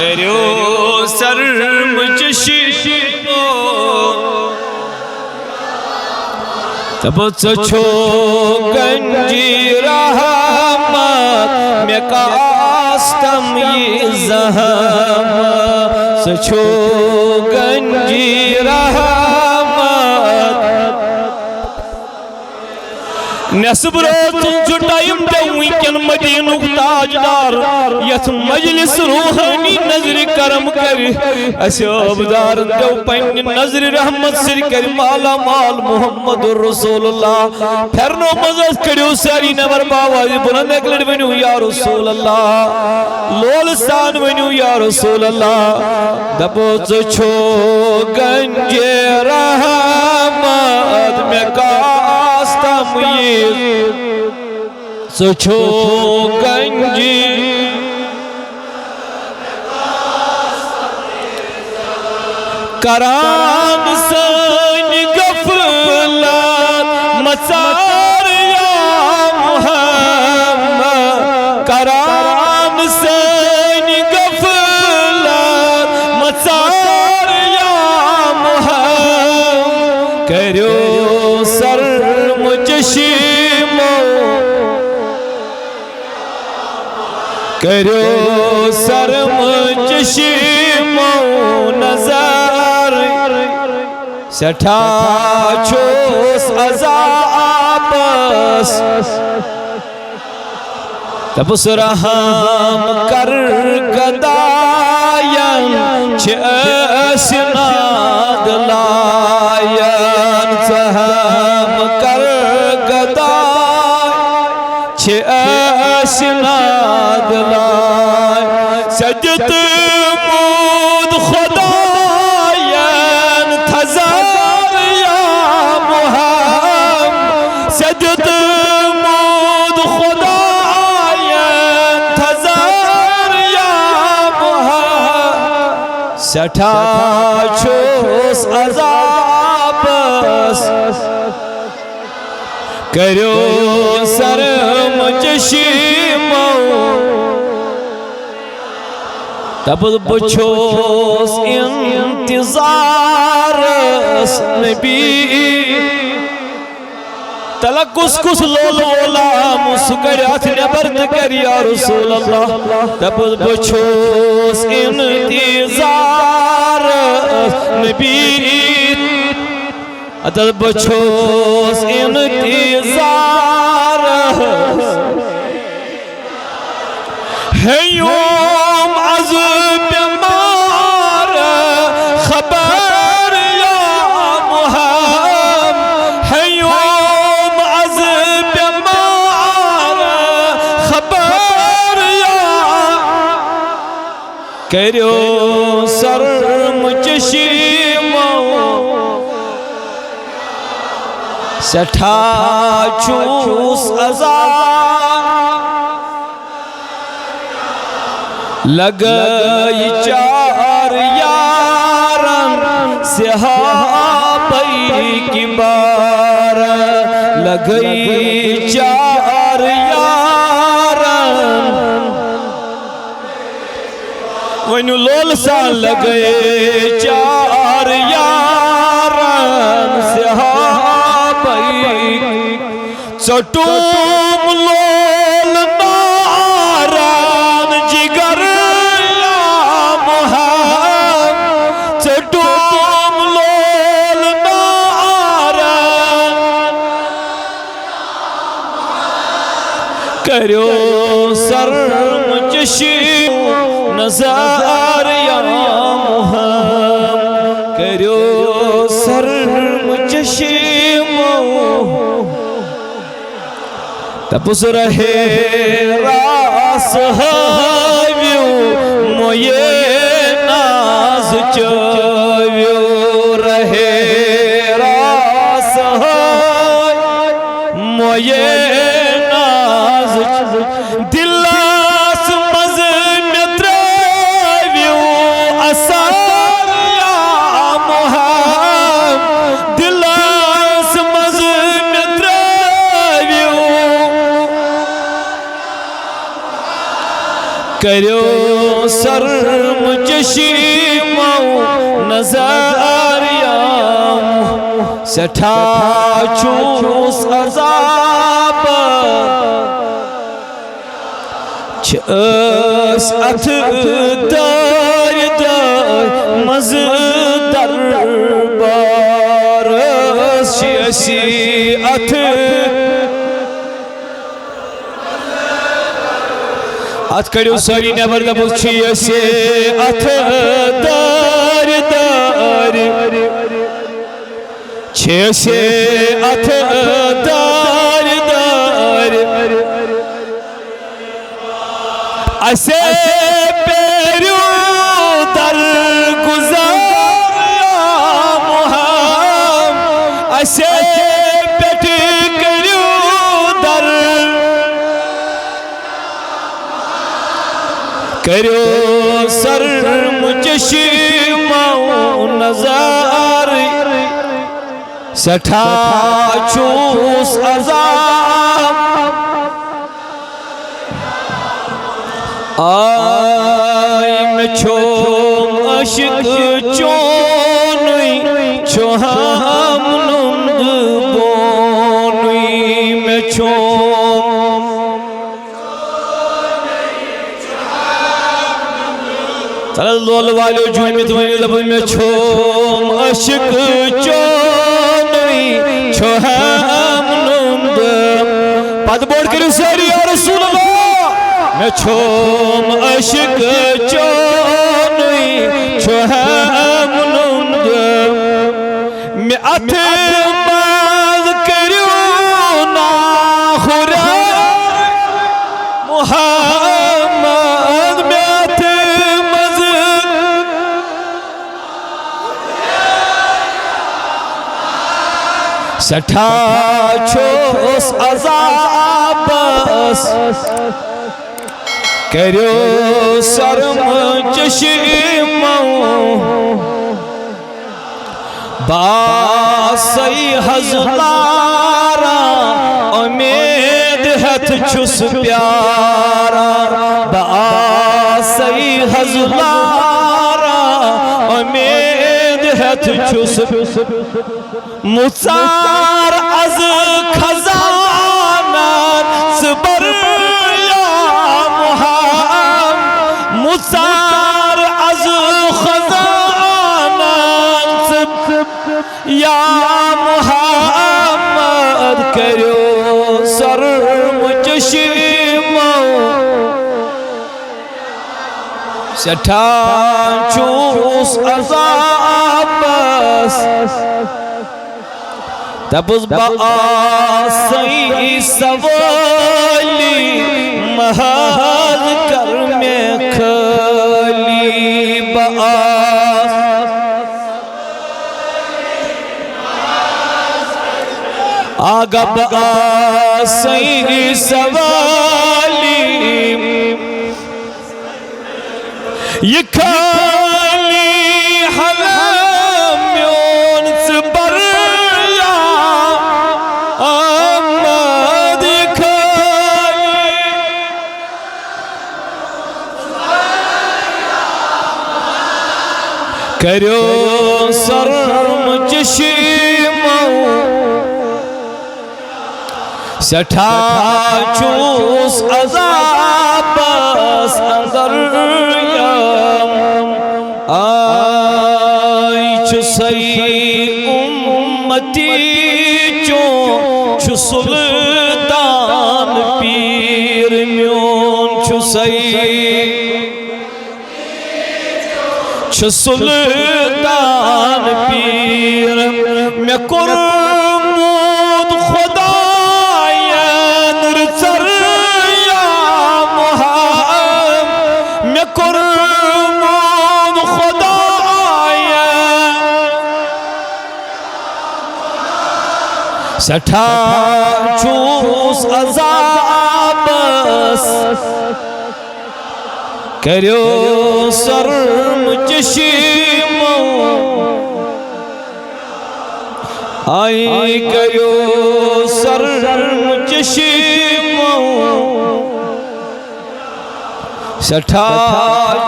کریو سرم چشی تب چھو گنجی رحمت میں کاستم یہ زحمت سچو گنجی رحمت نصب روتن جو ٹائم دوئی کن مدینک تاجدار یت مجلس روحانی نظر کرم کر ایسے عبدار دو پین نظر رحمت سر کر مالا مال محمد رسول اللہ پھرنو مزد کریو ساری نور باوازی بلند اکلڈ ونیو یا رسول اللہ لولستان ونیو یا رسول اللہ دبوت چھو گنج رحمت میں کاستم یہ سچو گنجی کران سن غفلت مچار یا محمد کران سن غفلت مچار یا محمد کریو سر مجشیمو کریو سر مجشیمو نظر سٹھا چھوس عذابس تبس رحم کر گداین چھ اسناد لائن سہم کر گداین چھ اسناد لائن سجد مود خداین تھزار یا محمد سجد مود خداین تھزار یا محمد سٹھا چھوس عذابس کریو سرم چشیمو تب بچھوس انتظارس نبی تلک کس لولا مسکرات نبرد کر یا رسول اللہ تب بچھوس انتظارس نبی تب بچھوس انتظارس ہے یوم از بیمار خبر یا محمد ہے یوم از بیمار خبر یا کریو سرم چشیمو سٹھا چھوس عذاب لگئی چار یارن صحابی کی بار لگئی چار یارن ونیو لولسان لگئی چار یارن صحابی چٹوم لول ناران جگر یا محمد چٹوم لول ناران کریو سرم چشیم نظر یا محمد کریو سرم چشیم تپس رہے راس ہاویو مویے ناز چاویو رہے راس ہاویو مویے ناز دلاس مزن تراویو اثار یا محمد دلاس مزن تراویو کریو سرم چشمو نظریم سٹھا چوس عذاب چھس اتھ دار دار مزدر بارس چھسی اتھ ات کڑیو ساری نیبر دبو چھسی اتھ دار دار چھسی اتھ دار دار اسے پیرو در گزار محمد اسے پیٹ کریو در کریو سر مجشمو نظر سٹھا چوس عذاب آئی میں چھوم عشق چونوئی چھوہم نمد بونوئی میں چھوم صلی اللہ علیہ وسلم میں چھوم عشق چونوئی چھوہم نمد پاد بوڑ کری ساری یا رسول اللہ میں چھوم عشق چونوئی چھوہم نمد میں اتماد کریو ناخورا محمد میں اتماد سٹھا چوس عذابس کریو سرم چشمو باسی حضلارا امید ہتھ چھس پیارا باسی حضلارا امید ہتھ چھس مصار از خزانات زبر مصار از خزانات یا محمد کریو سر مجشمو سٹھا چوس عذابس تبز بآسی سوالی محل کر میں کھلی بآس آگا بآسی سوالی یہ کھلی حلم یون سبر یا آمد کھلی کریو سرم چشمو سٹھا چوس عذابس اندر آئی چسی امتی چون چو سلطان پیر میون چسی چو سلطان پیر میں کرمود خدا میں کرمود خدا سٹھا چوس عذابس کریو سرم چشمو آئی کریو سرم چشمو سٹھا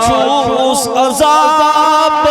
چوس عذاب